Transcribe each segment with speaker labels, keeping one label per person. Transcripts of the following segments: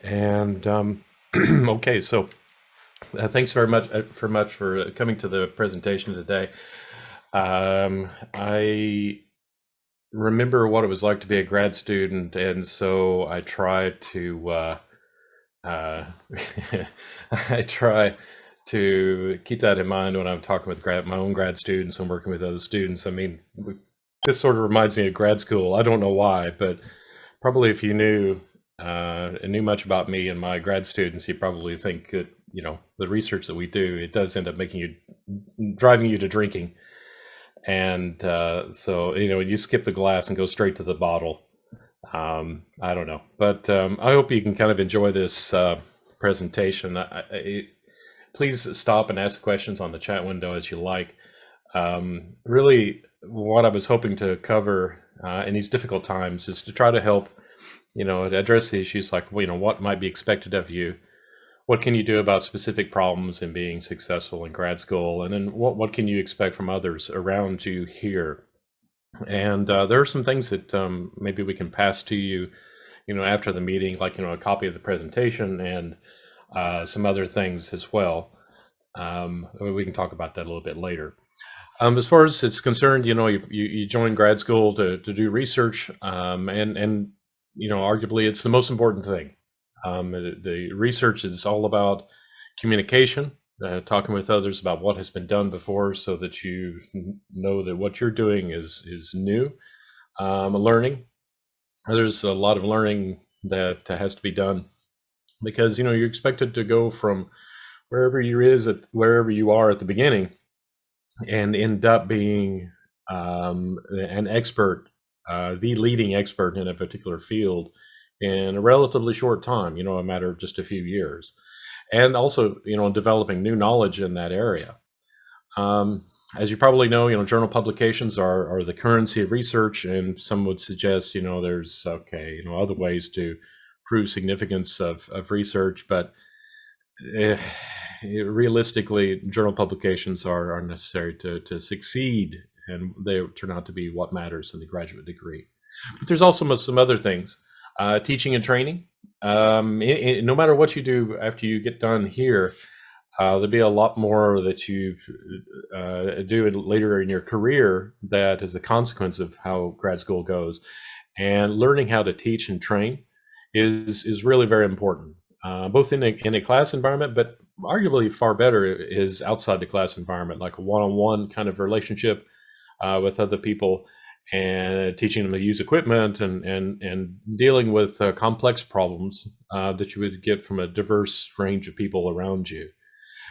Speaker 1: And okay, so thanks very much for coming to the presentation today. I remember what it was like to be a grad student, and so I try to uh, I try to keep that in mind when I'm talking with my own grad students and working with other students. I mean, this sort of reminds me of grad school. I don't know why, but probably if you knew much about me and my grad students, you probably think that the research that we do, it does end up making you driving you to drinking. And so you skip the glass and go straight to the bottle. I don't know, but I hope you can kind of enjoy this presentation. Please stop and ask questions on the chat window as you like. Really, what I was hoping to cover in these difficult times is to try to help, address the issues like, what might be expected of you. What can you do about specific problems in being successful in grad school? And then what can you expect from others around you here? And there are some things that maybe we can pass to you, after the meeting, like, a copy of the presentation and some other things as well. We can talk about that a little bit later. As far as it's concerned, you join grad school to do research, and arguably it's the most important thing. The research is all about communication, talking with others about what has been done before, so that you know that what you're doing is new. Learning. There's a lot of learning that has to be done because you're expected to go from wherever you are at the beginning and end up being an expert, the leading expert in a particular field in a relatively short time, a matter of just a few years. And also, developing new knowledge in that area. As you probably know, journal publications are the currency of research, and some would suggest, there's other ways to prove significance of research, but eh, realistically, journal publications are necessary to succeed, and they turn out to be what matters in the graduate degree. But there's also some other things, teaching and training. No matter what you do after you get done here, there'll be a lot more that you do later in your career that is a consequence of how grad school goes. And learning how to teach and train is really very important, both in a class environment, but arguably far better is outside the class environment, like a one-on-one kind of relationship with other people, and teaching them to use equipment and dealing with complex problems that you would get from a diverse range of people around you.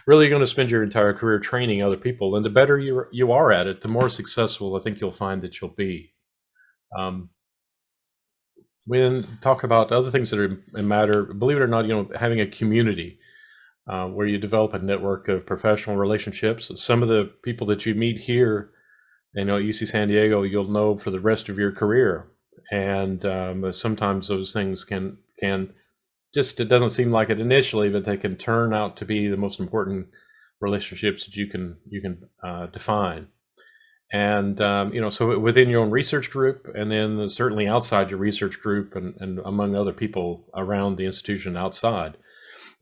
Speaker 1: Really, you're going to spend your entire career training other people, and the better you are at it, the more successful I think you'll find that you'll be. Um, when talk about other things that matter, believe it or not, having a community where you develop a network of professional relationships. Some of the people that you meet here, at UC San Diego, you'll know for the rest of your career. And sometimes those things can just, it doesn't seem like it initially, but they can turn out to be the most important relationships that you can define. And so within your own research group, and then certainly outside your research group, and among other people around the institution outside.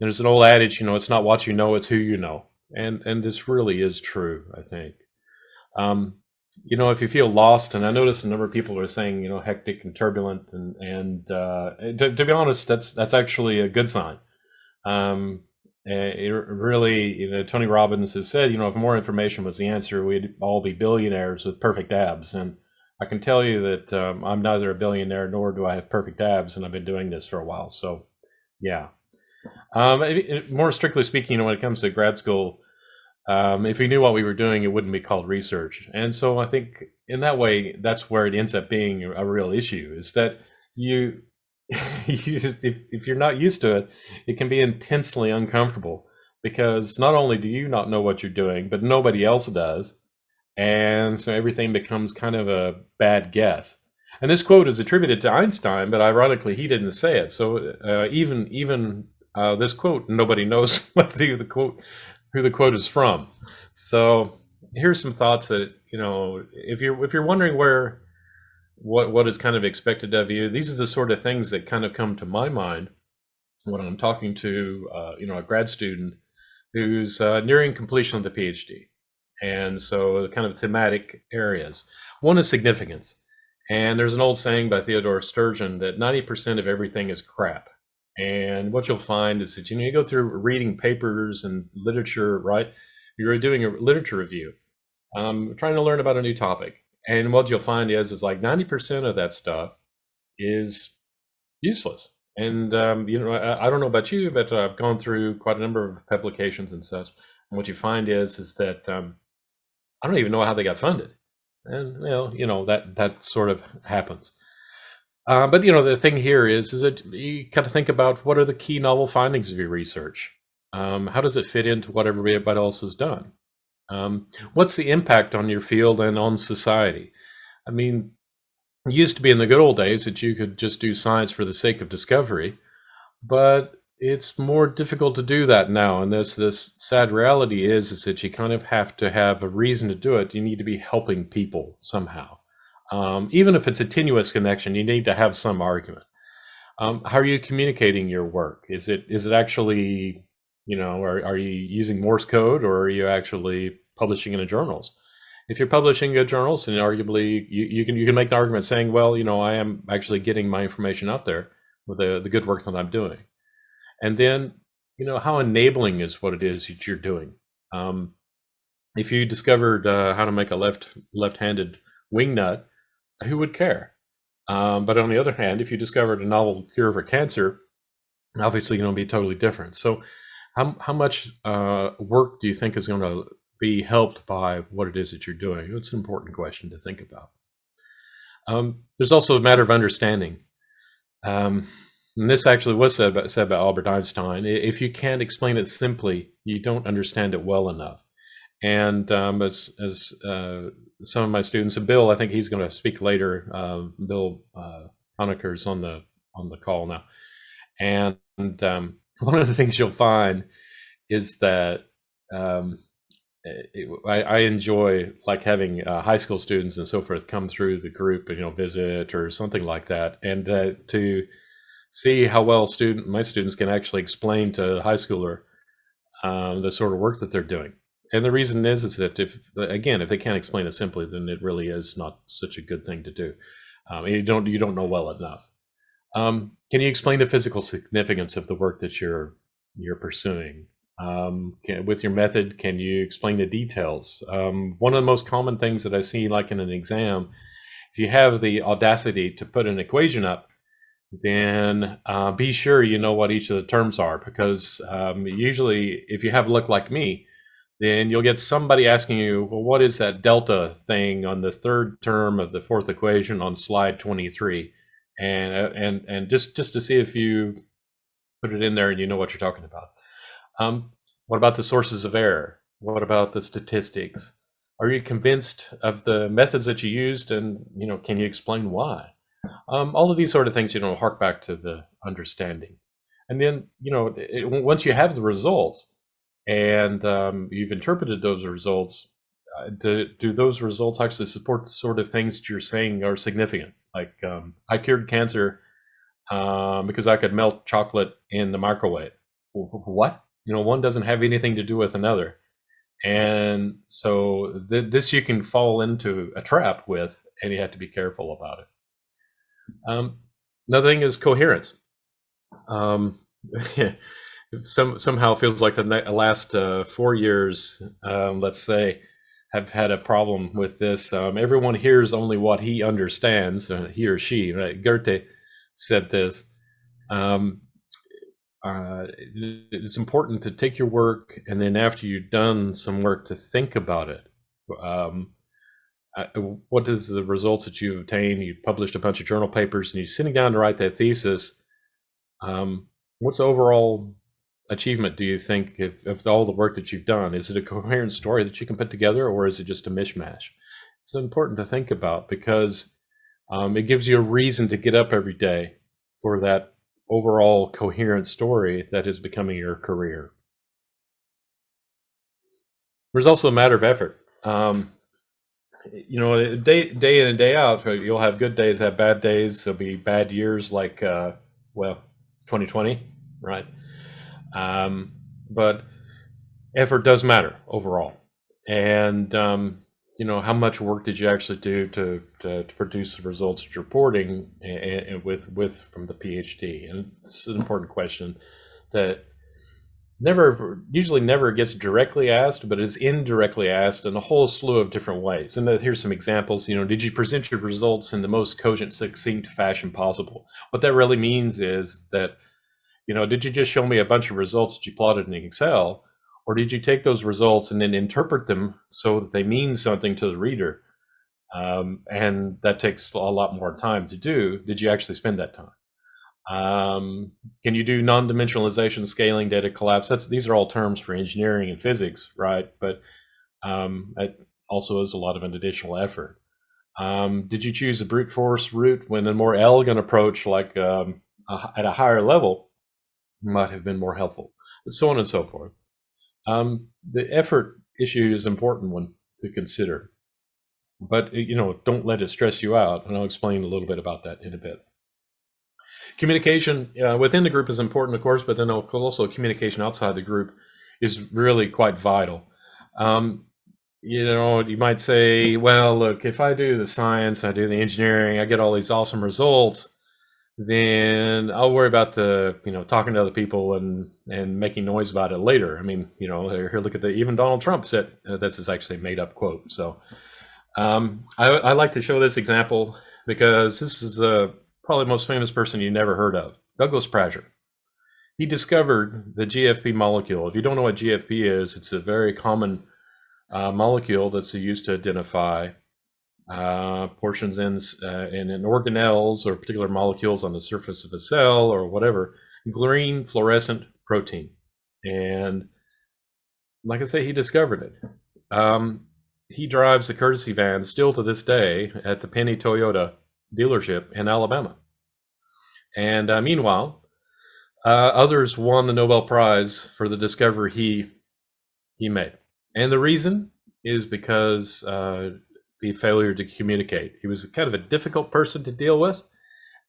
Speaker 1: There's an old adage, it's not what you know, it's who you know, and this really is true, I think. Um, if you feel lost, and I noticed a number of people are saying, hectic and turbulent, and to be honest, that's actually a good sign. Um, it really, Tony Robbins has said, if more information was the answer, we'd all be billionaires with perfect abs. And I can tell you that I'm neither a billionaire nor do I have perfect abs, and I've been doing this for a while. So, yeah. More strictly speaking, when it comes to grad school, if we knew what we were doing, it wouldn't be called research. And so I think in that way, that's where it ends up being a real issue, is that you, if you're not used to it, it can be intensely uncomfortable, because not only do you not know what you're doing, but nobody else does. And so everything becomes kind of a bad guess. And this quote is attributed to Einstein, but ironically, he didn't say it. So even this quote, nobody knows who the quote is from. So here's some thoughts that, if you're wondering what is kind of expected of you, these are the sort of things that kind of come to my mind when I'm talking to a grad student who's nearing completion of the PhD. And so, kind of thematic areas. One is significance. And there's an old saying by Theodore Sturgeon that 90% of everything is crap. And what you'll find is that you go through reading papers and literature, right? You're doing a literature review, trying to learn about a new topic. And what you'll find is like 90% of that stuff is useless. And I don't know about you, but I've gone through quite a number of publications and such. And what you find is that I don't even know how they got funded, and that sort of happens. But the thing here is that you got to think about what are the key novel findings of your research. How does it fit into what everybody else has done? What's the impact on your field and on society? I mean, it used to be in the good old days that you could just do science for the sake of discovery, but it's more difficult to do that now. And this sad reality is that you kind of have to have a reason to do it. You need to be helping people somehow. Even if it's a tenuous connection, you need to have some argument. How are you communicating your work? Is it actually, are you using Morse code, or are you actually publishing in the journals? If you're publishing in journals, then arguably you can make the argument saying, well, I am actually getting my information out there with the good work that I'm doing. And then, how enabling is what it is that you're doing. If you discovered how to make a left-handed wing nut, who would care? But on the other hand, if you discovered a novel cure for cancer, obviously going to be totally different. So how much work do you think is going to be helped by what it is that you're doing? It's an important question to think about. There's also a matter of understanding. And this actually was said by Albert Einstein. If you can't explain it simply, you don't understand it well enough. And as some of my students, and Bill, I think he's going to speak later. Bill Honecker's on the call now, and one of the things you'll find is that I enjoy like having high school students and so forth come through the group and visit or something like that, and to see how well my students can actually explain to a high schooler the sort of work that they're doing. And the reason is that if they can't explain it simply, then it really is not such a good thing to do. You don't know well enough. Can you explain the physical significance of the work that you're pursuing? With your method, can you explain the details? One of the most common things that I see, like in an exam, if you have the audacity to put an equation up, then be sure you know what each of the terms are, because usually if you have a look like me, then you'll get somebody asking you, well, what is that delta thing on the third term of the fourth equation on slide 23? And just to see if you put it in there and you know what you're talking about. What about the sources of error? What about the statistics? Are you convinced of the methods that you used, and can you explain why? All of these sort of things, hark back to the understanding. And then, once you have the results and you've interpreted those results, do those results actually support the sort of things that you're saying are significant? Like, I cured cancer because I could melt chocolate in the microwave. What? One doesn't have anything to do with another. And so this you can fall into a trap with, and you have to be careful about it. Another thing is coherence. Somehow feels like the last 4 years, let's say, have had a problem with this. Everyone hears only what he understands, he or she. Right? Goethe said this. It's important to take your work, and then after you've done some work, to think about it. What is the results that you've obtained? You've published a bunch of journal papers, and you're sitting down to write that thesis. What's the overall achievement, do you think, of all the work that you've done? Is it a coherent story that you can put together, or is it just a mishmash? It's important to think about, because it gives you a reason to get up every day for that overall coherent story that is becoming your career. There's also a matter of effort. Day in and day out, you'll have good days, have bad days. There'll be bad years, like 2020, right? But effort does matter overall. And, how much work did you actually do to produce the results that you're reporting with from the PhD? And it's an important question that usually never gets directly asked, but is indirectly asked in a whole slew of different ways. And here's some examples. Did you present your results in the most cogent, succinct fashion possible? What that really means is that, did you just show me a bunch of results that you plotted in Excel, or did you take those results and then interpret them so that they mean something to the reader? And that takes a lot more time to do. Did you actually spend that time? Can you do non-dimensionalization, scaling, data collapse? These are all terms for engineering and physics, right? But it also is a lot of an additional effort. Did you choose a brute force route when a more elegant approach, like at a higher level, might have been more helpful? So on and so forth. The effort issue is an important one to consider, but don't let it stress you out, and I'll explain a little bit about that in a bit. Communication within the group is important, of course, but then also communication outside the group is really quite vital. You might say, well, look, if I do the science, I do the engineering, I get all these awesome results, then I'll worry about the, talking to other people and making noise about it later. I mean, here, look at even Donald Trump said, this is actually a made up quote. So I like to show this example because this is probably the most famous person you never heard of, Douglas Prasher. He discovered the GFP molecule. If you don't know what GFP is, it's a very common molecule that's used to identify portions in organelles or particular molecules on the surface of a cell or whatever, green fluorescent protein. And like I say, he discovered it. He drives a courtesy van still to this day at the Penny Toyota dealership in Alabama. And meanwhile, others won the Nobel Prize for the discovery he made. And the reason is because the failure to communicate. He was kind of a difficult person to deal with.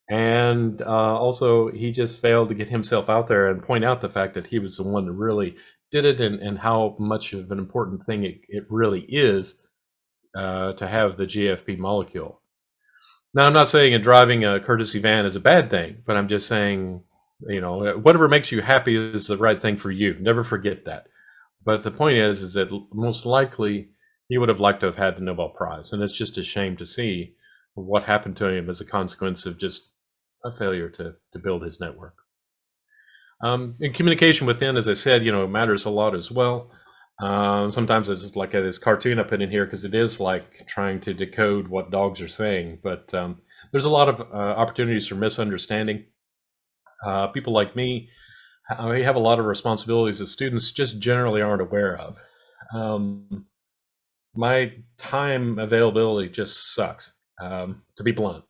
Speaker 1: And also, he just failed to get himself out there and point out the fact that he was the one that really did it, and how much of an important thing it really is to have the GFP molecule. Now, I'm not saying driving a courtesy van is a bad thing, but I'm just saying, whatever makes you happy is the right thing for you. Never forget that. But the point is that most likely he would have liked to have had the Nobel Prize, and it's just a shame to see what happened to him as a consequence of just a failure to build his network. And communication within, as I said, matters a lot as well. Sometimes it's just like this cartoon I put in here because it is like trying to decode what dogs are saying. But there's a lot of opportunities for misunderstanding. People like me, we have a lot of responsibilities that students just generally aren't aware of. My time availability just sucks, to be blunt.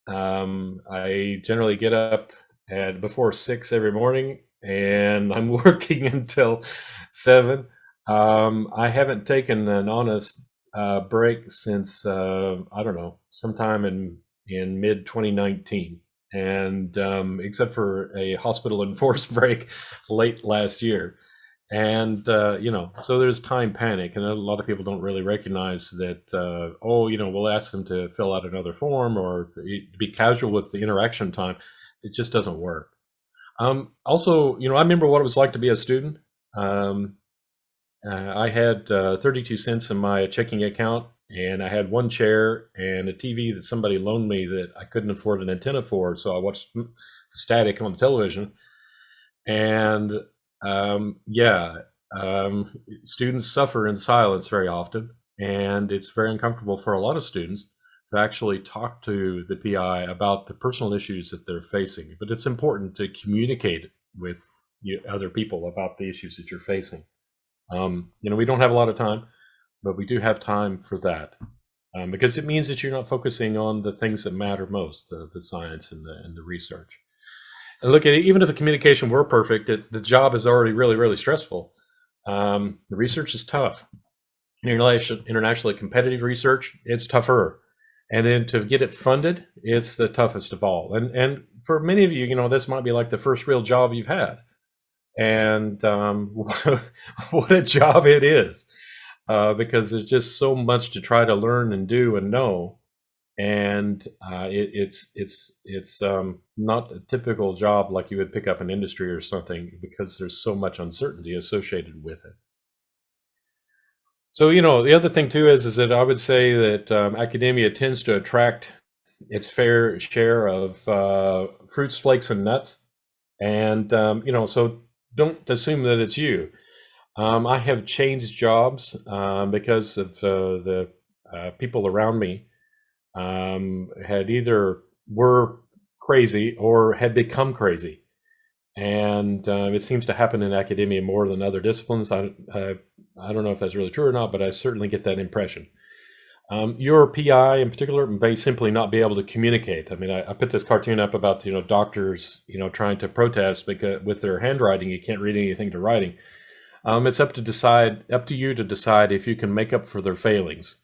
Speaker 1: I generally get up at before 6 every morning, and I'm working until 7. I haven't taken an honest break since I don't know, sometime in mid 2019, and except for a hospital enforced break late last year. And so there's time panic, and a lot of people don't really recognize that. We'll ask them to fill out another form or be casual with the interaction time. It just doesn't work. Also, I remember what it was like to be a student. I had 32 cents in my checking account, and I had one chair and a TV that somebody loaned me that I couldn't afford an antenna for, so I watched static on the television. And students suffer in silence very often, and it's very uncomfortable for a lot of students to actually talk to the PI about the personal issues that they're facing. But it's important to communicate with other people about the issues that you're facing. We don't have a lot of time, but we do have time for that, because it means that you're not focusing on the things that matter most, the science and the research. And look at it, even if the communication were perfect, the job is already really, really stressful. The research is tough. Internationally competitive research, it's tougher. And then to get it funded, it's the toughest of all. And for many of you, this might be like the first real job you've had, and what a job it is, because there's just so much to try to learn and do and know, and it's not a typical job like you would pick up in industry or something, because there's so much uncertainty associated with it. So the other thing too is that I would say that academia tends to attract its fair share of fruits, flakes, and nuts, and so don't assume that it's you. I have changed jobs because of the people around me had either were crazy or had become crazy. And it seems to happen in academia more than other disciplines. I don't know if that's really true or not, but I certainly get that impression. Your PI in particular may simply not be able to communicate. I mean, I put this cartoon up about doctors trying to protest because with their handwriting you can't read anything to writing. It's up to you to decide if you can make up for their failings,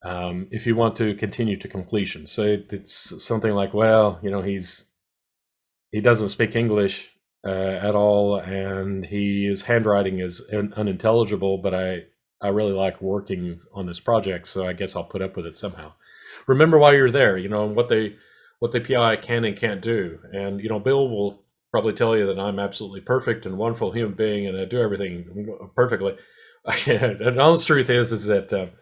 Speaker 1: if you want to continue to completion. So it's something like, well, he doesn't speak English at all, and his handwriting is unintelligible, but I really like working on this project, so I guess I'll put up with it somehow. Remember why you're there, and what the PI can and can't do. And Bill will probably tell you that I'm absolutely perfect and wonderful human being, and I do everything perfectly. And the honest truth is that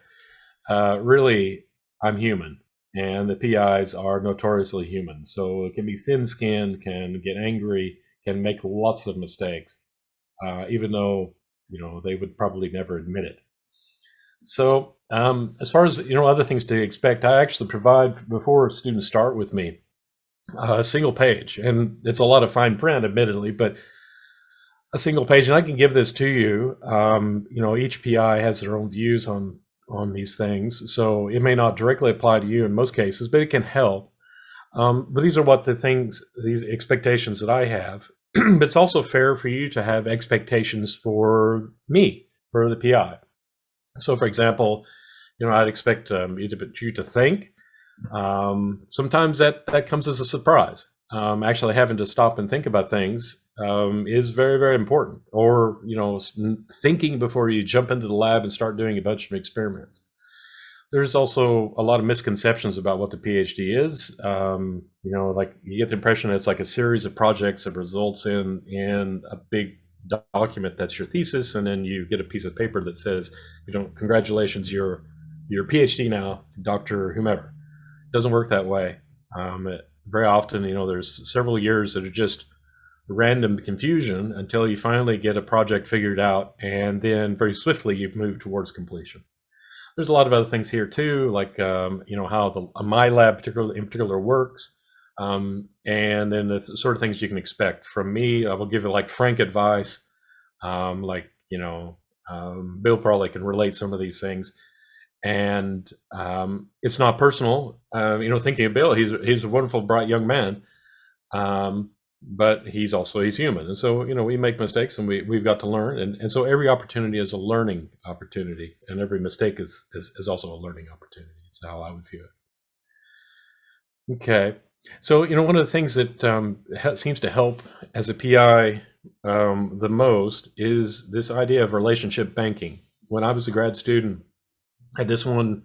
Speaker 1: really I'm human, and the PIs are notoriously human. So it can be thin-skinned, can get angry, can make lots of mistakes, even though they would probably never admit it. So as far as other things to expect, I actually provide, before students start with me, a single page, and it's a lot of fine print, admittedly, but a single page, and I can give this to you. Each PI has their own views on these things, so it may not directly apply to you in most cases, but it can help. But these are these expectations that I have. But it's also fair for you to have expectations for me, for the PI. So, for example, I'd expect you to think. Sometimes that comes as a surprise. Actually, having to stop and think about things is very, very important. Or thinking before you jump into the lab and start doing a bunch of experiments. There's also a lot of misconceptions about what the PhD is. Like you get the impression that it's like a series of projects that results in a big document that's your thesis, and then you get a piece of paper that says, congratulations, you're PhD now, Dr. Whomever. It doesn't work that way. Very often, there's several years that are just random confusion until you finally get a project figured out, and then very swiftly you move towards completion. There's a lot of other things here too, like how the my lab in particular works, and then the sort of things you can expect from me. I will give you like frank advice, Bill probably can relate some of these things, and it's not personal. Thinking of Bill, he's a wonderful, bright young man, but he's human, and so we make mistakes, and we've got to learn, and so every opportunity is a learning opportunity, and every mistake is also a learning opportunity. It's how I would view it. Okay, so one of the things that seems to help as a PI the most is this idea of relationship banking. When I was a grad student, I had this one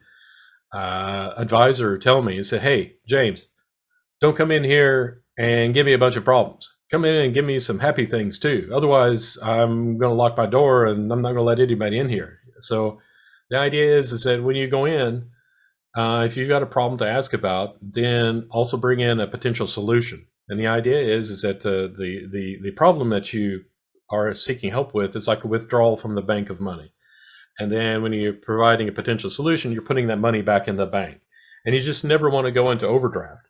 Speaker 1: advisor tell me, he said, "Hey, James, don't come in here and give me a bunch of problems. Come in and give me some happy things too. Otherwise, I'm going to lock my door and I'm not going to let anybody in here." So the idea is that when you go in, if you've got a problem to ask about, then also bring in a potential solution. And the idea is that the problem that you are seeking help with is like a withdrawal from the bank of money. And then when you're providing a potential solution, you're putting that money back in the bank. And you just never want to go into overdraft.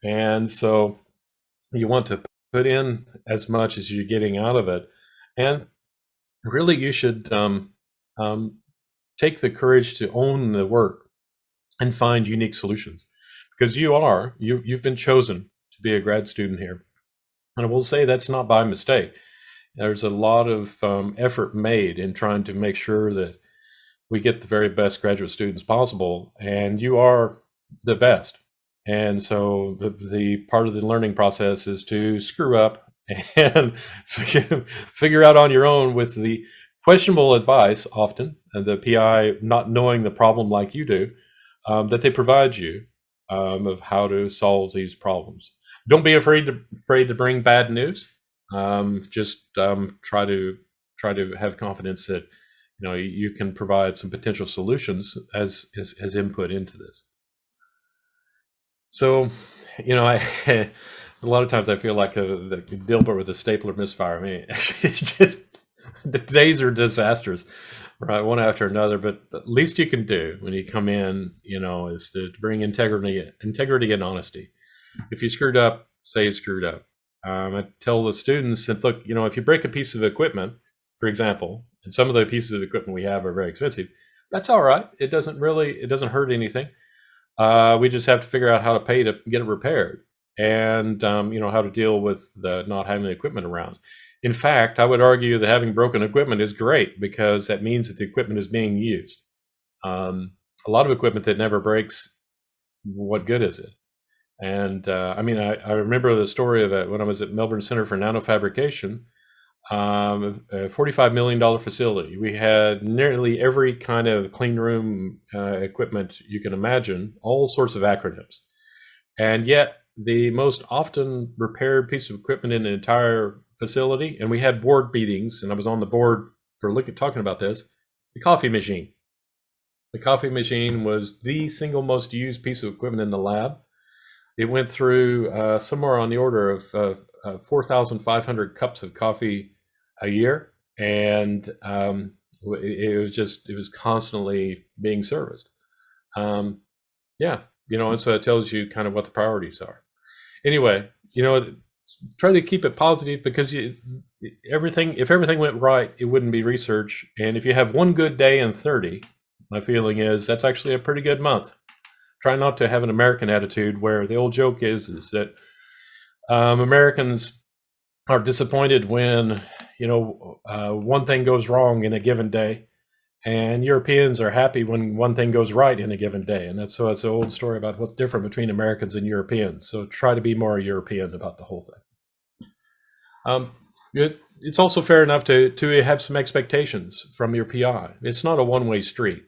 Speaker 1: And so you want to put in as much as you're getting out of it. And really, you should take the courage to own the work and find unique solutions, because you've been chosen to be a grad student here. And I will say that's not by mistake. There's a lot of effort made in trying to make sure that we get the very best graduate students possible. And you are the best. And so the part of the learning process is to screw up and figure out on your own with the questionable advice, often, and the PI not knowing the problem like you do, that they provide you, of how to solve these problems. Don't be afraid to bring bad news. Just try to have confidence that you can provide some potential solutions as input into this. So, I a lot of times I feel like the Dilbert with the stapler misfire. I mean, it's just the days are disastrous, right? One after another. But the least you can do when you come in, is to bring integrity and honesty. If you screwed up, say you screwed up. I tell the students that, look, if you break a piece of equipment, for example, and some of the pieces of equipment we have are very expensive, that's all right. It doesn't hurt anything. We just have to figure out how to pay to get it repaired, and how to deal with the not having the equipment around. In fact, I would argue that having broken equipment is great, because that means that the equipment is being used. A lot of equipment that never breaks, what good is it? And I remember the story of it when I was at Melbourne Center for Nanofabrication, a $45 million facility. We had nearly every kind of clean room equipment you can imagine, all sorts of acronyms. And yet, the most often repaired piece of equipment in the entire facility, and we had board meetings, and I was on the board for talking about this, the coffee machine. The coffee machine was the single most used piece of equipment in the lab. It went through somewhere on the order of 4,500 cups of coffee a year, and it was constantly being serviced. Yeah, and so it tells you kind of what the priorities are. Anyway, try to keep it positive, because if everything went right, it wouldn't be research. And if you have one good day in 30, my feeling is that's actually a pretty good month. Try not to have an American attitude where the old joke is that Americans are disappointed when one thing goes wrong in a given day, and Europeans are happy when one thing goes right in a given day. And so it's an old story about what's different between Americans and Europeans. So try to be more European about the whole thing. It's also fair enough to have some expectations from your PI. It's not a one-way street.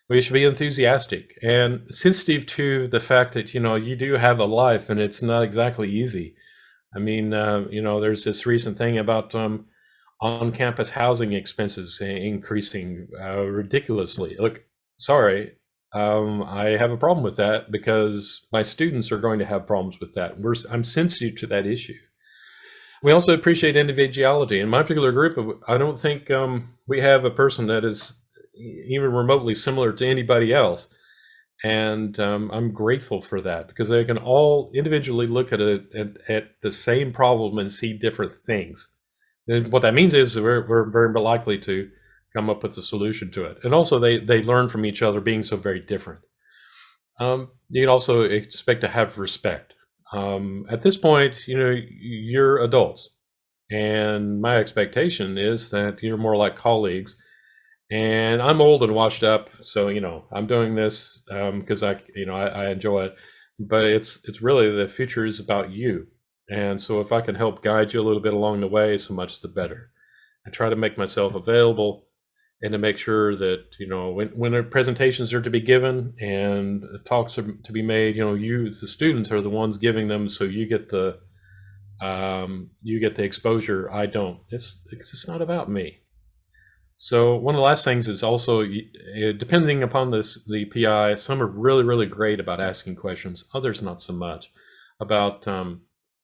Speaker 1: We should be enthusiastic and sensitive to the fact that you do have a life, and it's not exactly easy. I mean, there's this recent thing about on-campus housing expenses increasing ridiculously. Look, sorry, I have a problem with that, because my students are going to have problems with that. I'm sensitive to that issue. We also appreciate individuality. In my particular group, I don't think we have a person that is even remotely similar to anybody else. And I'm grateful for that, because they can all individually look at the same problem and see different things. And what that means is we're very likely to come up with a solution to it. And also they learn from each other, being so very different. You can also expect to have respect. At this point, you're adults, and my expectation is that you're more like colleagues. And I'm old and washed up, so I'm doing this because I enjoy it. But it's really, the future is about you, and so if I can help guide you a little bit along the way, so much the better. I try to make myself available, and to make sure that when the presentations are to be given and talks are to be made, you as the students are the ones giving them, so you get the exposure. I don't. It's not about me. So one of the last things is also, depending upon the PI, some are really, really great about asking questions. Others not so much. About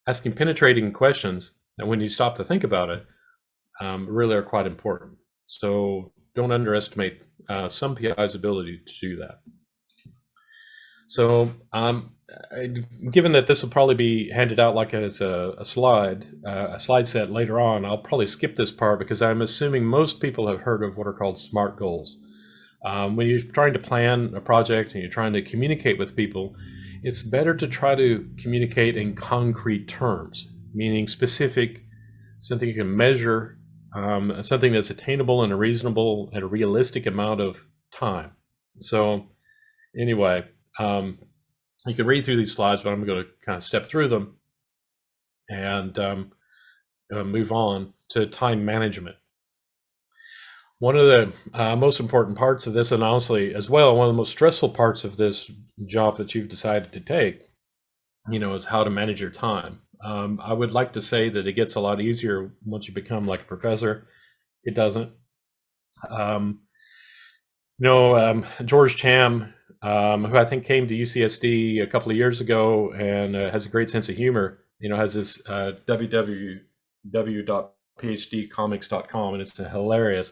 Speaker 1: asking penetrating questions that, when you stop to think about it, really are quite important. So don't underestimate some PI's ability to do that. So given that this will probably be handed out like as a slide set later on, I'll probably skip this part, because I'm assuming most people have heard of what are called SMART goals. When you're trying to plan a project and you're trying to communicate with people, it's better to try to communicate in concrete terms, meaning specific, something you can measure, something that's attainable in a reasonable and a realistic amount of time. So anyway, You can read through these slides, but I'm going to kind of step through them and move on to time management. One of the most important parts of this, and honestly, as well, one of the most stressful parts of this job that you've decided to take, is how to manage your time. I would like to say that it gets a lot easier once you become like a professor. It doesn't. Um, George Cham, who I think came to UCSD a couple of years ago and has a great sense of humor, has this www.phdcomics.com, and it's hilarious.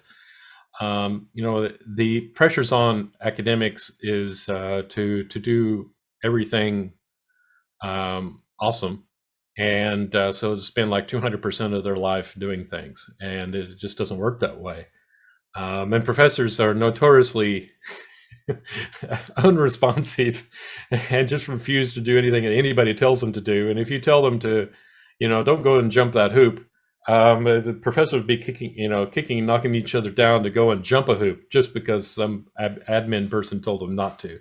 Speaker 1: The pressures on academics is to do everything awesome, and so to spend like 200% of their life doing things, and it just doesn't work that way. And professors are notoriously unresponsive and just refuse to do anything that anybody tells them to do. And if you tell them to, don't go and jump that hoop, the professor would be kicking, knocking each other down to go and jump a hoop just because some admin person told them not to.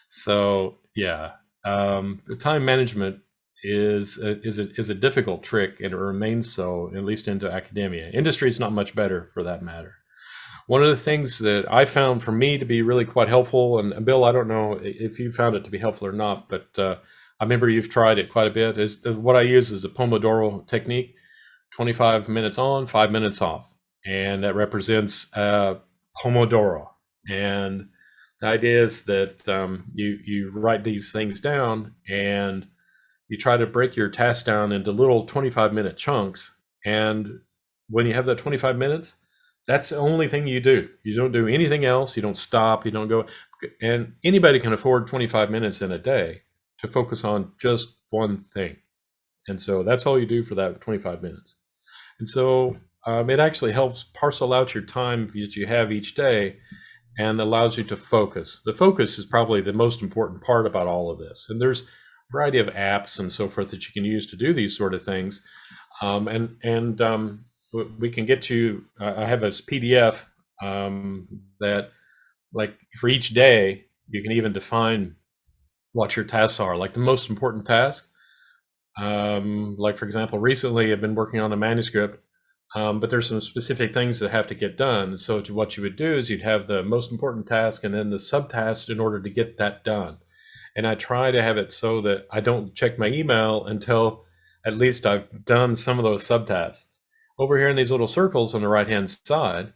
Speaker 1: So yeah, the time management is a difficult trick, and it remains so, at least into academia. Industry is not much better for that matter. One of the things that I found for me to be really quite helpful, and Bill, I don't know if you found it to be helpful or not, but I remember you've tried it quite a bit, is what I use is a Pomodoro technique, 25 minutes on, 5 minutes off. And that represents Pomodoro. And the idea is that you write these things down and you try to break your task down into little 25-minute chunks. And when you have that 25 minutes, that's the only thing you do. You don't do anything else. You don't stop. You don't go. And anybody can afford 25 minutes in a day to focus on just one thing. And so that's all you do for that 25 minutes. And so it actually helps parcel out your time that you have each day and allows you to focus. The focus is probably the most important part about all of this. And there's a variety of apps and so forth that you can use to do these sort of things. We can get you, I have a PDF that, like, for each day, you can even define what your tasks are, like the most important task. Like, for example, recently I've been working on a manuscript, but there's some specific things that have to get done. So what you would do is you'd have the most important task and then the subtasks in order to get that done. And I try to have it so that I don't check my email until at least I've done some of those subtasks. Over here in these little circles on the right-hand side,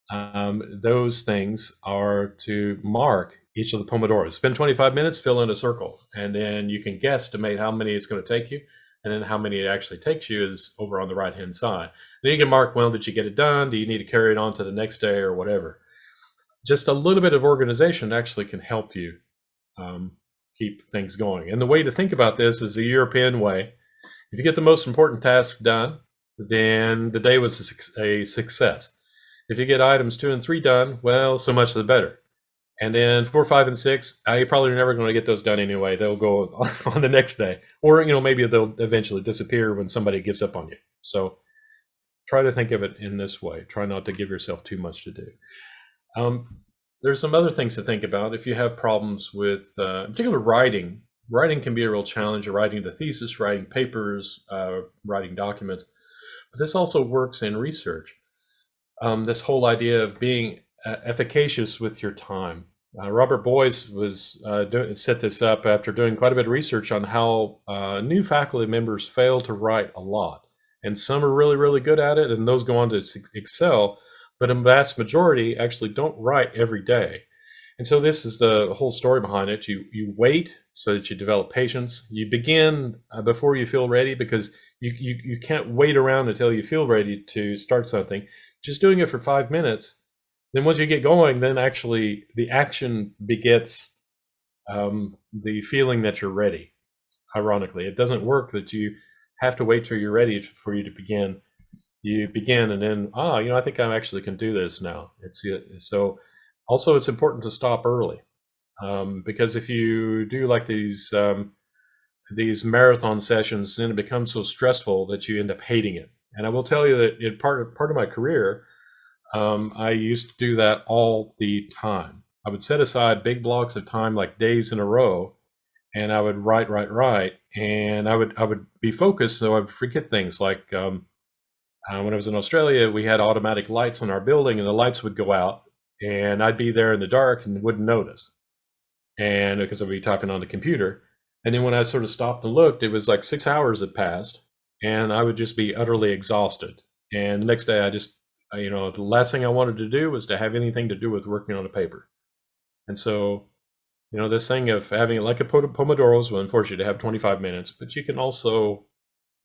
Speaker 1: those things are to mark each of the Pomodoros. Spend 25 minutes, fill in a circle, and then you can guesstimate how many it's going to take you, and then how many it actually takes you is over on the right-hand side. Then you can mark, well, did you get it done? Do you need to carry it on to the next day or whatever? Just a little bit of organization actually can help you keep things going. And the way to think about this is the European way. If you get the most important task done, then the day was a success. If you get items 2 and 3 done, well, so much the better. And then 4, 5, and 6, you're probably never going to get those done anyway. They'll go on the next day, or maybe they'll eventually disappear when somebody gives up on you. So try to think of it in this way. Try not to give yourself too much to do. There's some other things to think about. If you have problems with, particular writing can be a real challenge. Writing the thesis, writing papers, writing documents. But this also works in research. This whole idea of being efficacious with your time. Robert Boyce set this up after doing quite a bit of research on how new faculty members fail to write a lot. And some are really, really good at it, and those go on to excel. But a vast majority actually don't write every day. And so this is the whole story behind it. You wait so that you develop patience. You begin before you feel ready, because you can't wait around until you feel ready to start something. Just doing it for 5 minutes, then once you get going, then actually the action begets the feeling that you're ready. Ironically, it doesn't work that you have to wait till you're ready for you to begin. You begin and then, I think I actually can do this now. So also it's important to stop early, because if you do like these marathon sessions, then it becomes so stressful that you end up hating it. And I will tell you that part of my career, I used to do that all the time. I would set aside big blocks of time, like days in a row, and I would write, and I would be focused, so I would forget things like when I was in Australia, we had automatic lights in our building, and the lights would go out, and I'd be there in the dark and wouldn't notice, and because I'd be typing on the computer, and then when I sort of stopped and looked, it was like 6 hours had passed, and I would just be utterly exhausted. And the next day, the last thing I wanted to do was to have anything to do with working on a paper. And so, this thing of having it like a Pomodoros will force you to have 25 minutes, but you can also,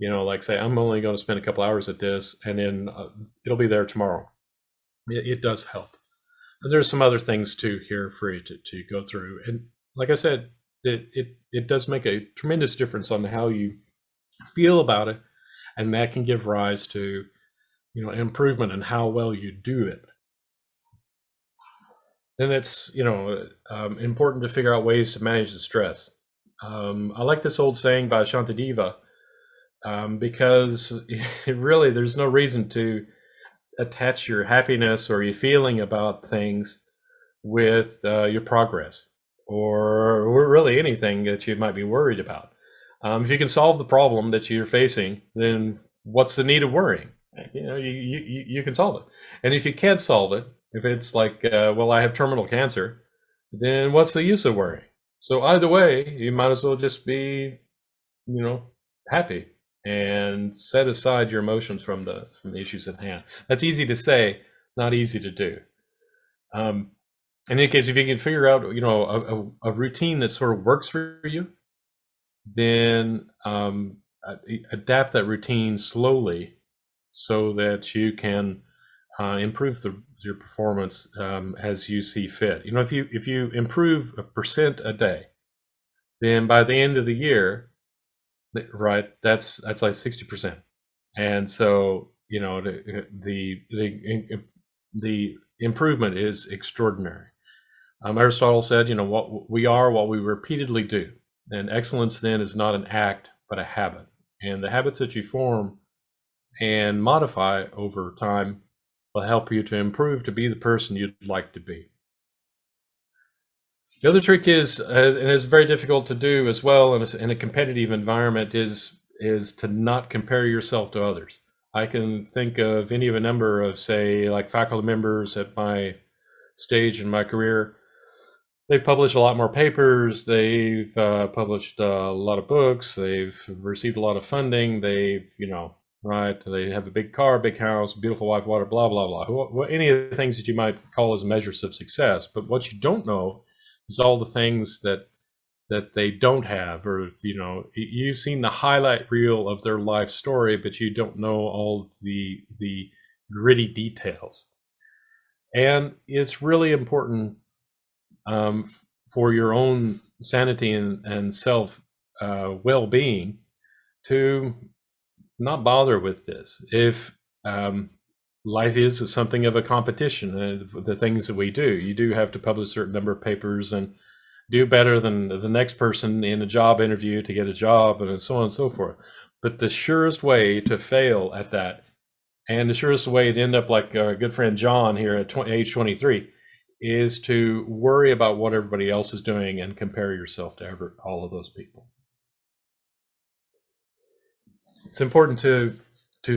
Speaker 1: like say, I'm only going to spend a couple hours at this, and then it'll be there tomorrow. It does help. And there's some other things too here for you to go through. And like I said, it does make a tremendous difference on how you feel about it, and that can give rise to improvement in how well you do it. And it's important to figure out ways to manage the stress. I like this old saying by Shantideva, because really there's no reason to attach your happiness or your feeling about things with your progress, or really anything that you might be worried about. If you can solve the problem that you're facing, then what's the need of worrying? You can solve it. And if you can't solve it, if it's like, well, I have terminal cancer, then what's the use of worrying? So either way, you might as well just be, happy and set aside your emotions from the issues at hand. That's easy to say, not easy to do. In any case, if you can figure out, a routine that sort of works for you, then adapt that routine slowly so that you can improve your performance as you see fit. If you improve 1% a day, then by the end of the year, right, that's like 60%. And so the improvement is extraordinary. Aristotle said, what we are, what we repeatedly do. And excellence then is not an act, but a habit. And the habits that you form and modify over time will help you to improve to be the person you'd like to be. The other trick is, and it's very difficult to do as well in a competitive environment, is to not compare yourself to others. I can think of any of a number of, say, like faculty members at my stage in my career. They've published a lot more papers. They've published a lot of books. They've received a lot of funding. They've, right? They have a big car, big house, beautiful wife, water, blah, blah, blah. Any of the things that you might call as measures of success. But what you don't know is all the things that they don't have, or you've seen the highlight reel of their life story, but you don't know all the gritty details. And it's really important for your own sanity and self well-being to not bother with this. If life is something of a competition, the things that we do, you do have to publish a certain number of papers and do better than the next person in a job interview to get a job, and so on and so forth. But the surest way to fail at that, and the surest way to end up like our good friend John here at age 23, is to worry about what everybody else is doing and compare yourself to all of those people. It's important to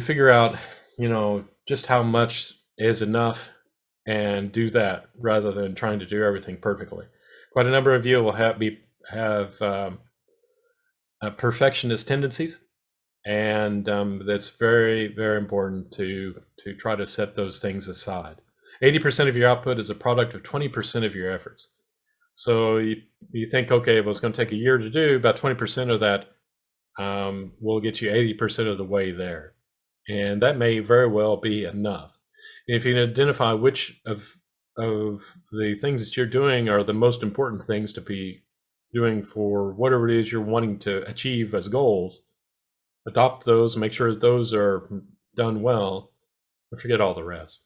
Speaker 1: figure out, just how much is enough and do that rather than trying to do everything perfectly. Quite a number of you will have perfectionist tendencies, and that's very, very important to try to set those things aside. 80% of your output is a product of 20% of your efforts. So you think, okay, well, it's going to take a year to do, about 20% of that will get you 80% of the way there. And that may very well be enough. And if you can identify which of the things that you're doing are the most important things to be doing for whatever it is you're wanting to achieve as goals, adopt those, make sure that those are done well, and forget all the rest.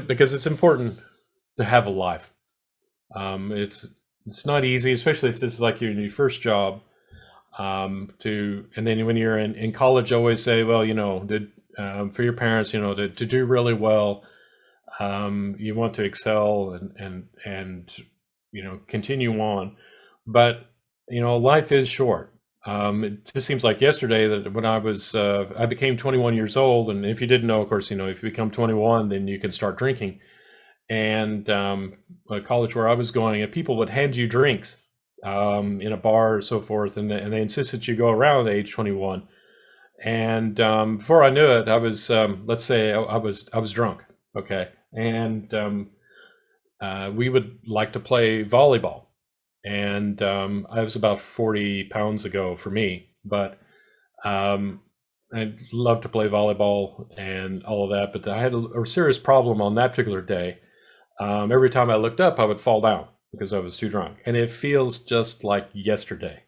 Speaker 1: Because it's important to have a life. It's not easy, especially if this is like your first job. And then when you're in college, you always say, well, for your parents, to do really well, You want to excel and continue on, but life is short. It just seems like yesterday that when I became 21 years old, and if you didn't know, of course, if you become 21, then you can start drinking. And a college where I was going, people would hand you drinks in a bar or so forth, and they insist that you go around age 21. And before I knew it, I was let's say I was drunk. Okay, and we would like to play volleyball, and I was about 40 pounds ago for me, but um, I love to play volleyball and all of that. But I had a serious problem on that particular day. Every time I looked up, I would fall down because I was too drunk, and it feels just like yesterday.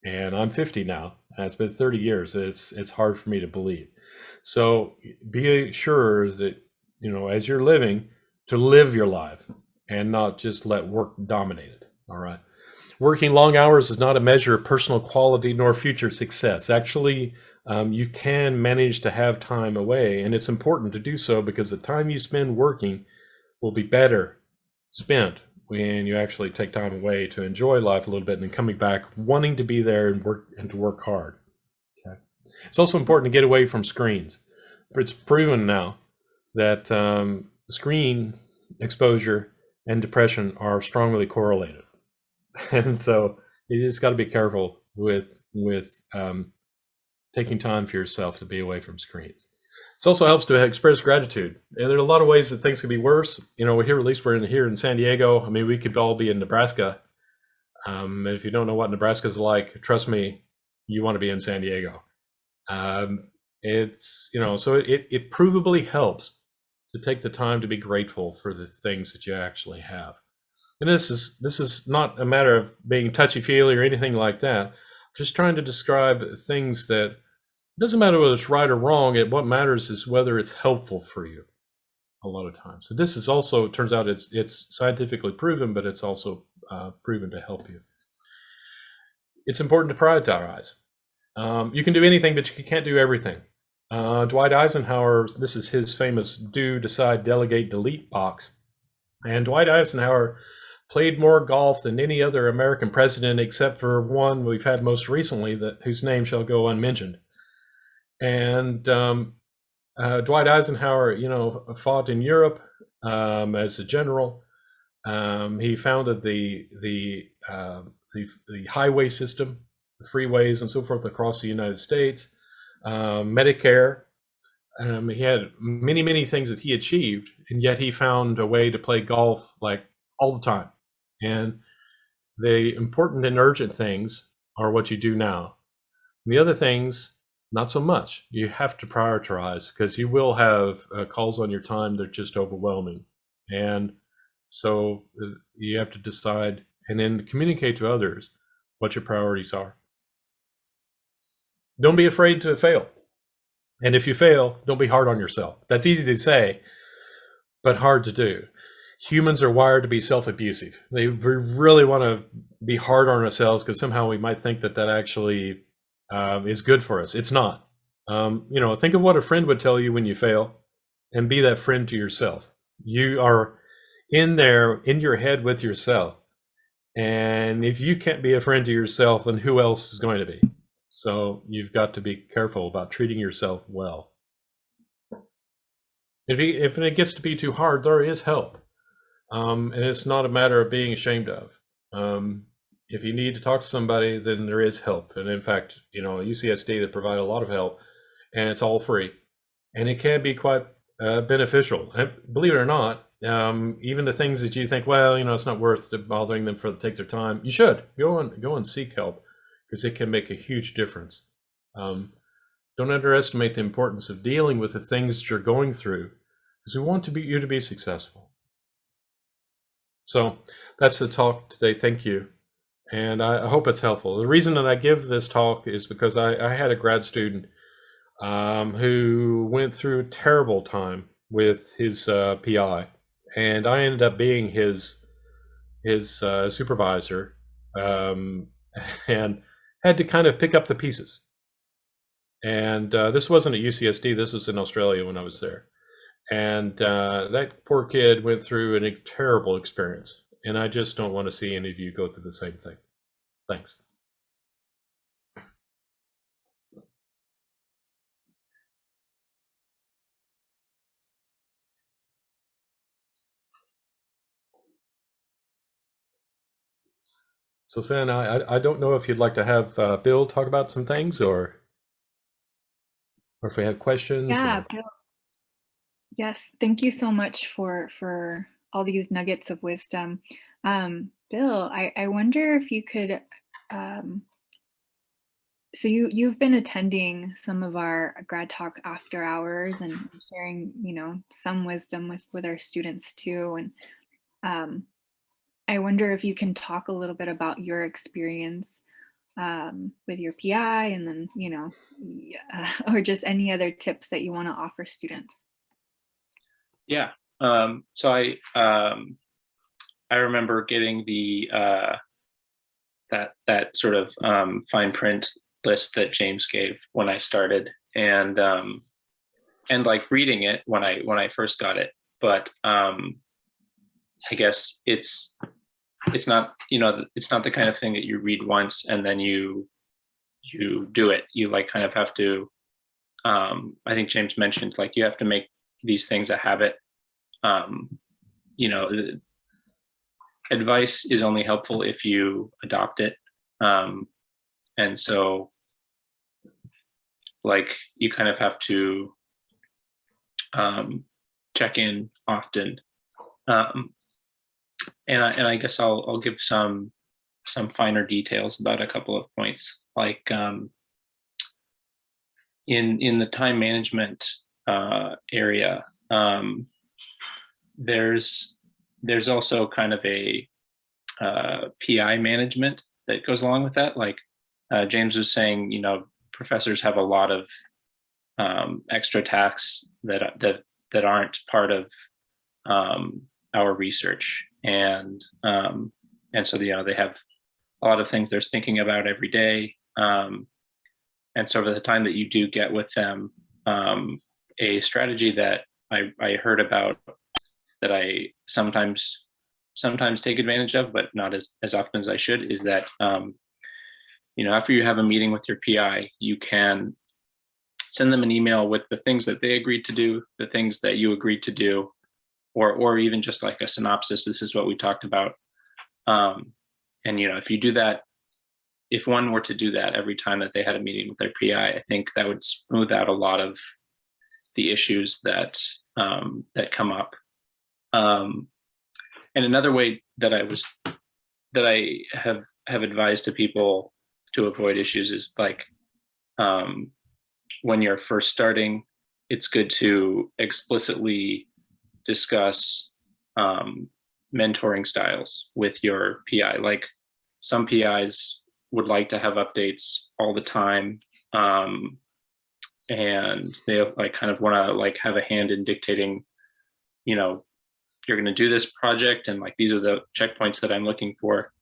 Speaker 1: And I'm 50 now, and it's been 30 years. It's hard for me to believe. So be sure that as you're living, to live your life and not just let work dominate it. All right. Working long hours is not a measure of personal quality nor future success. Actually, you can manage to have time away, and it's important to do so because the time you spend working will be better spent when you actually take time away to enjoy life a little bit and then coming back wanting to be there and to work hard. Okay. It's also important to get away from screens. It's proven now that screen exposure and depression are strongly correlated. And so you just got to be careful with taking time for yourself to be away from screens. It also helps to express gratitude. And there are a lot of ways that things could be worse. We're here, at least we're here in San Diego. I mean, we could all be in Nebraska. If you don't know what Nebraska's like, trust me, you want to be in San Diego. So it provably helps to take the time to be grateful for the things that you actually have. And this is not a matter of being touchy-feely or anything like that. I'm just trying to describe things that it doesn't matter whether it's right or wrong. What matters is whether it's helpful for you a lot of times. So this is also, it turns out it's scientifically proven, but it's also proven to help you. It's important to prioritize. You can do anything, but you can't do everything. Dwight Eisenhower, this is his famous do, decide, delegate, delete box. And Dwight Eisenhower played more golf than any other American president except for one we've had most recently, whose name shall go unmentioned. And Dwight Eisenhower, fought in Europe as a general. He founded the highway system, the freeways, and so forth across the United States. Medicare. He had many things that he achieved, and yet he found a way to play golf like all the time. And the important and urgent things are what you do now. And the other things, not so much. You have to prioritize because you will have calls on your time that are just overwhelming. And so you have to decide and then communicate to others what your priorities are. Don't be afraid to fail. And if you fail, don't be hard on yourself. That's easy to say, but hard to do. Humans are wired to be self-abusive. We really want to be hard on ourselves because somehow we might think that actually is good for us. It's not. Think of what a friend would tell you when you fail and be that friend to yourself. You are in there, in your head with yourself. And if you can't be a friend to yourself, then who else is going to be? So you've got to be careful about treating yourself well. If it gets to be too hard, there is help. And it's not a matter of being ashamed of. If you need to talk to somebody, then there is help. And in fact, UCSD, they provide a lot of help, and it's all free. And it can be quite beneficial. And believe it or not, even the things that you think, well, it's not worth bothering them to take their time. You should go and seek help because it can make a huge difference. Don't underestimate the importance of dealing with the things that you're going through because we want you to be successful. So that's the talk today. Thank you. And I hope it's helpful. The reason that I give this talk is because I had a grad student who went through a terrible time with his PI, and I ended up being his supervisor, and had to kind of pick up the pieces. And this wasn't at UCSD. This was in Australia when I was there. And that poor kid went through a terrible experience. And I just don't want to see any of you go through the same thing. Thanks. So, San, I don't know if you'd like to have Bill talk about some things, or if we have questions,
Speaker 2: Yeah,
Speaker 1: or
Speaker 2: Bill. Yes, thank you so much for all these nuggets of wisdom. Bill, I wonder if you could um, so you've been attending some of our grad talk after hours and sharing, some wisdom with our students too. And um, I wonder if you can talk a little bit about your experience with your PI, and then, yeah, or just any other tips that you want to offer students.
Speaker 3: Yeah. So I remember getting the that sort of fine print list that James gave when I started, and like reading it when I first got it. But I guess it's not, it's not the kind of thing that you read once and then you do it. You like kind of have to. I think James mentioned, like, you have to make these things a habit. Um, you know, Advice is only helpful if you adopt it. And so, like, you kind of have to check in often. And I guess I'll give some finer details about a couple of points, like in the time management area. There's also kind of a PI management that goes along with that. Like James was saying, professors have a lot of extra tasks that aren't part of our research, and so they have a lot of things they're thinking about every day. And so by the time that you do get with them, a strategy that I heard about, that I sometimes take advantage of, but not as often as I should, is that after you have a meeting with your PI, you can send them an email with the things that they agreed to do, the things that you agreed to do, or even just like a synopsis. This is what we talked about. And if you do that, if one were to do that every time that they had a meeting with their PI, I think that would smooth out a lot of the issues that come up. And another way that I have advised to people to avoid issues is, like, when you're first starting, it's good to explicitly discuss mentoring styles with your PI. Like, some PIs would like to have updates all the time, and they like kind of want to like have a hand in dictating, you're going to do this project, and like these are the checkpoints that I'm looking for.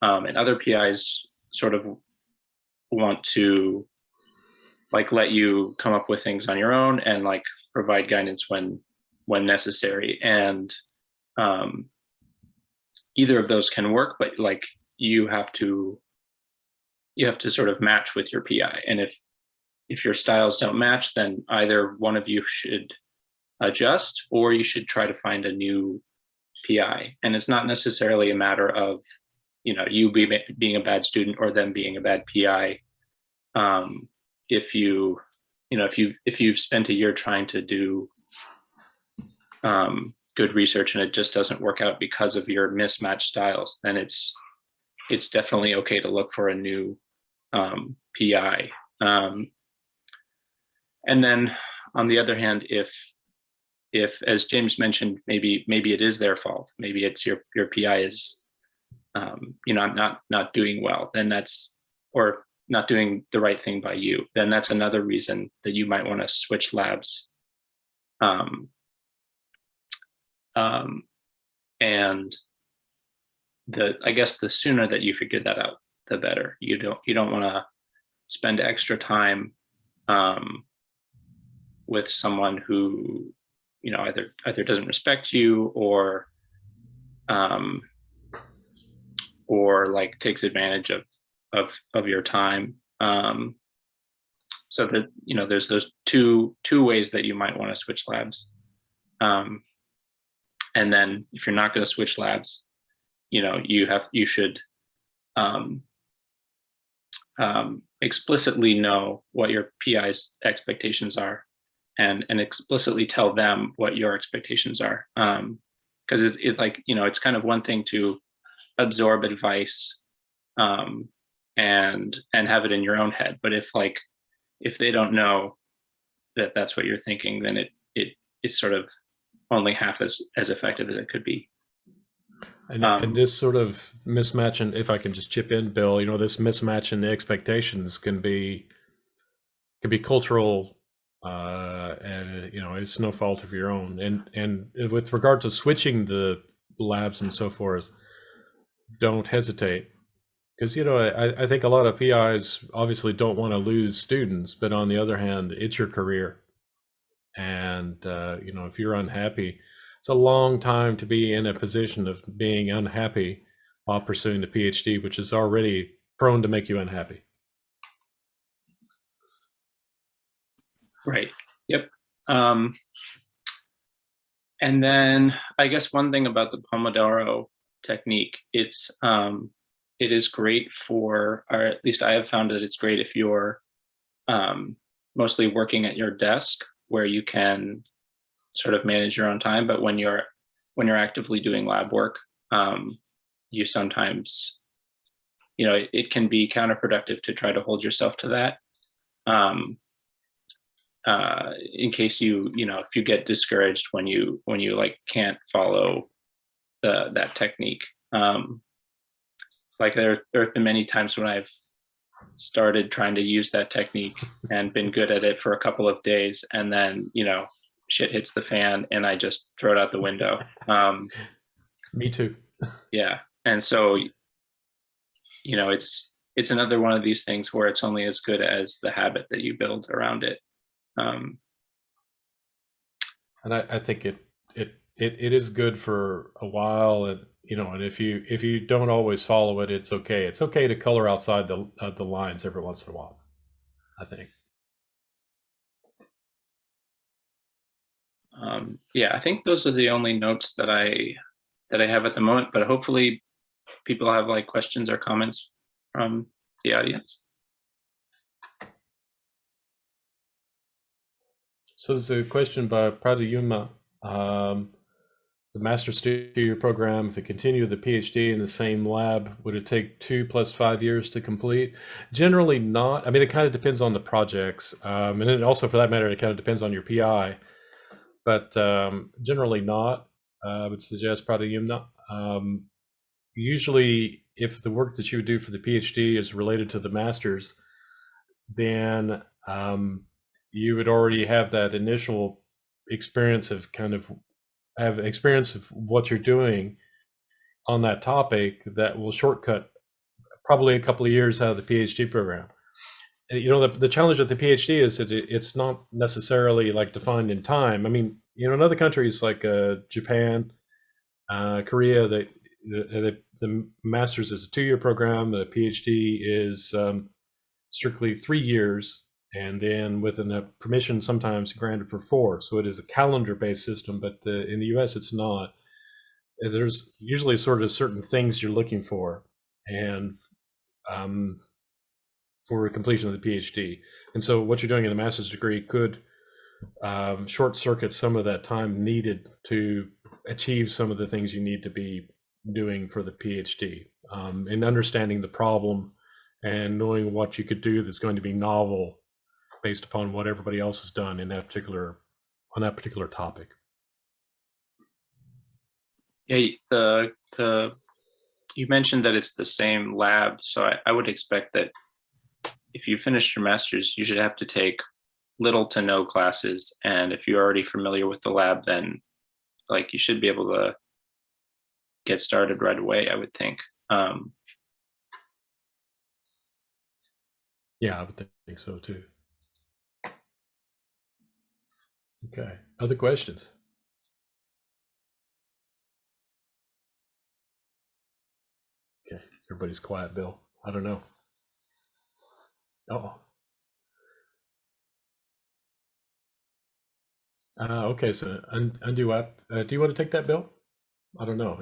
Speaker 3: And other PIs sort of want to like let you come up with things on your own and like provide guidance when necessary. And either of those can work, but like you have to sort of match with your PI. And if your styles don't match, then either one of you should adjust, or you should try to find a new PI. And it's not necessarily a matter of you being a bad student or them being a bad PI. If you've spent a year trying to do good research and it just doesn't work out because of your mismatched styles, then it's definitely okay to look for a new PI. And then on the other hand, if as James mentioned, maybe it is their fault, maybe it's your PI is not doing well, then that's, or not doing the right thing by you, then that's another reason that you might want to switch labs. And I guess the sooner that you figure that out, the better. You don't want to spend extra time with someone who either doesn't respect you um, or like takes advantage of your time. So that there's those two ways that you might want to switch labs. And then if you're not going to switch labs, you should um, explicitly know what your PI's expectations are, and explicitly tell them what your expectations are. Because it's like, it's kind of one thing to absorb advice and have it in your own head, but if they don't know that that's what you're thinking, then it's sort of only half as effective as it could be.
Speaker 1: And this sort of mismatch, and if I can just chip in, Bill, this mismatch in the expectations can be cultural, and it's no fault of your own. And with regard to switching the labs and so forth, don't hesitate, because I think a lot of PIs obviously don't want to lose students, but on the other hand, it's your career, and if you're unhappy, it's a long time to be in a position of being unhappy while pursuing the PhD, which is already prone to make you unhappy.
Speaker 3: Right. Yep. And then I guess one thing about the Pomodoro technique, it is great for, or at least I have found that it's great if you're mostly working at your desk, where you can sort of manage your own time. But when you're actively doing lab work, you sometimes, it can be counterproductive to try to hold yourself to that. In case if you get discouraged when you like can't follow that technique. Like there have been many times when I've started trying to use that technique and been good at it for a couple of days, and then shit hits the fan and I just throw it out the window.
Speaker 1: Me too.
Speaker 3: Yeah. And so it's another one of these things where it's only as good as the habit that you build around it.
Speaker 1: And I think it is good for a while, and and if you don't always follow it, it's okay. It's okay to color outside the lines every once in a while, I think.
Speaker 3: Yeah, I think those are the only notes that I have at the moment, but hopefully people have like questions or comments from the audience.
Speaker 1: So there's a question by Pradayuma. The master's 2-year program, if it continued the PhD in the same lab, would it take 2 + 5 years to complete? Generally not. I mean, it kind of depends on the projects. And then also, for that matter, it kind of depends on your PI. But generally not. I would suggest Pradayuma. Usually, if the work that you would do for the PhD is related to the master's, then you would already have that initial experience of what you're doing on that topic that will shortcut probably a couple of years out of the PhD program. The challenge with the PhD is that it's not necessarily like defined in time. I mean, in other countries like Japan, Korea, the master's is a 2-year program. The PhD is strictly 3 years, and then with a permission sometimes granted for 4. So it is a calendar-based system, but in the US it's not. There's usually sort of certain things you're looking for, and for completion of the PhD. And so what you're doing in a master's degree could short circuit some of that time needed to achieve some of the things you need to be doing for the PhD, in understanding the problem and knowing what you could do that's going to be novel based upon what everybody else has done on that particular topic.
Speaker 3: Yeah, you mentioned that it's the same lab, so I would expect that if you finish your master's, you should have to take little to no classes, and if you're already familiar with the lab, then like you should be able to get started right away, I would think.
Speaker 1: Yeah, I would think so too. Okay, other questions? Everybody's quiet, Bill. I don't know. Oh. Okay, so undo app. Do you want to take that, Bill? I don't know.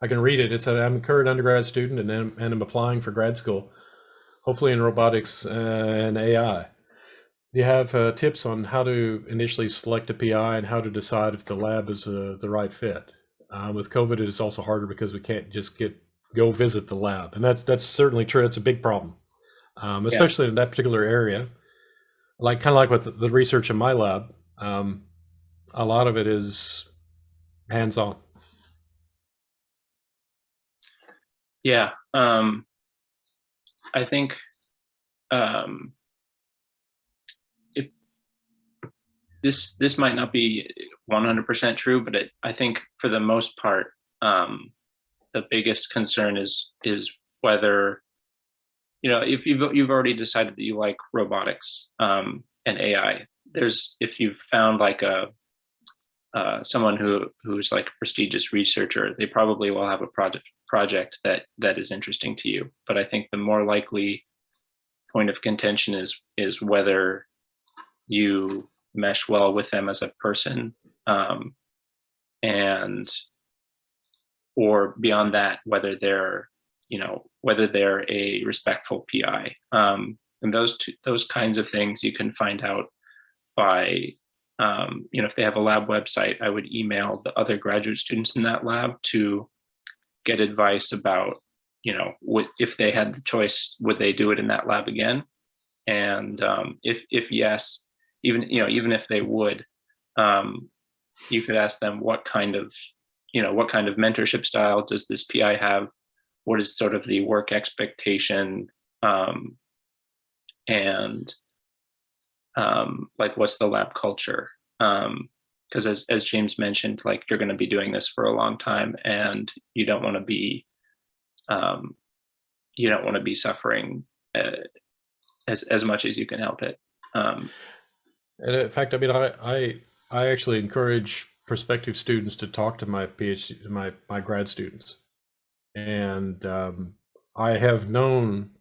Speaker 1: I can read it. It said, I'm a current undergrad student and I'm applying for grad school, hopefully in robotics and AI. Do you have tips on how to initially select a PI and how to decide if the lab is the right fit? With COVID, it is also harder because we can't just go visit the lab, and that's certainly true. It's a big problem,
Speaker 3: Yeah.
Speaker 1: especially in that particular area. Like kind of like with the research in my lab, a lot of it is hands-on.
Speaker 3: Yeah. I think um, if this might not be 100% true, but I think for the most part, the biggest concern is whether, if you've already decided that you like robotics and AI. If you've found like a someone who's like a prestigious researcher, they probably will have a project that is interesting to you. But I think the more likely point of contention is whether you mesh well with them as a person, and or beyond that, whether they're a respectful PI. And those kinds of things you can find out by, if they have a lab website, I would email the other graduate students in that lab to get advice about, if they had the choice, would they do it in that lab again? And if yes, even if they would, you could ask them what kind of mentorship style does this PI have? What is sort of the work expectation? And like, what's the lab culture? Because as James mentioned, like, you're going to be doing this for a long time, and you don't want to be suffering as much as you can help it.
Speaker 1: And in fact, I mean, I actually encourage prospective students to talk to my PhD, my grad students, and I have known,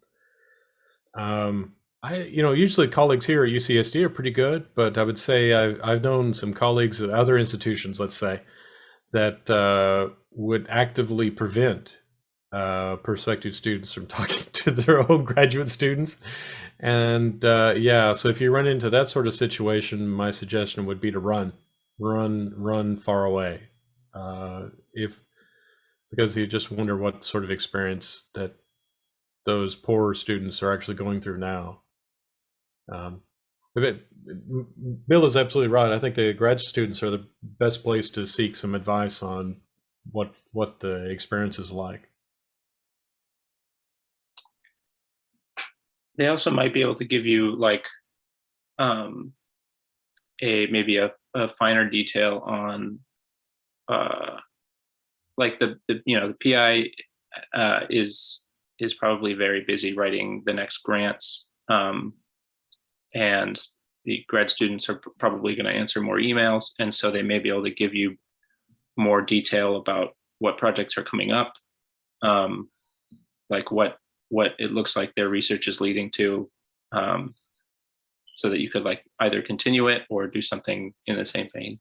Speaker 1: usually colleagues here at UCSD are pretty good, but I would say I've known some colleagues at other institutions, let's say, that would actively prevent prospective students from talking to their own graduate students. And yeah, so if you run into that sort of situation, my suggestion would be to run far away. If Because you just wonder what sort of experience that those poorer students are actually going through now. Bill is absolutely right. I think the grad students are the best place to seek some advice on what the experience is like.
Speaker 3: They also might be able to give you like maybe a finer detail on like the PI is probably very busy writing the next grants, and the grad students are probably going to answer more emails, and so they may be able to give you more detail about what projects are coming up, like what it looks like their research is leading to, so that you could like either continue it or do something in the same vein.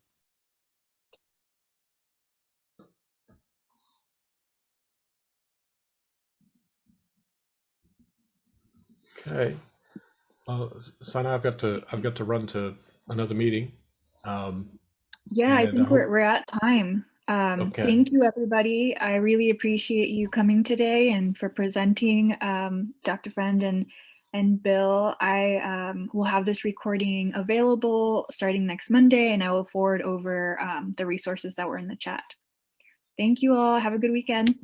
Speaker 1: Okay. Sana, I've got to run to another meeting.
Speaker 2: Yeah, I think
Speaker 1: hope,
Speaker 2: we're at time.
Speaker 1: okay.
Speaker 2: Thank you, everybody. I really appreciate you coming today and for presenting, Dr. Friend and Bill. I will have this recording available starting next Monday, and I will forward over the resources that were in the chat. Thank you all. Have a good weekend.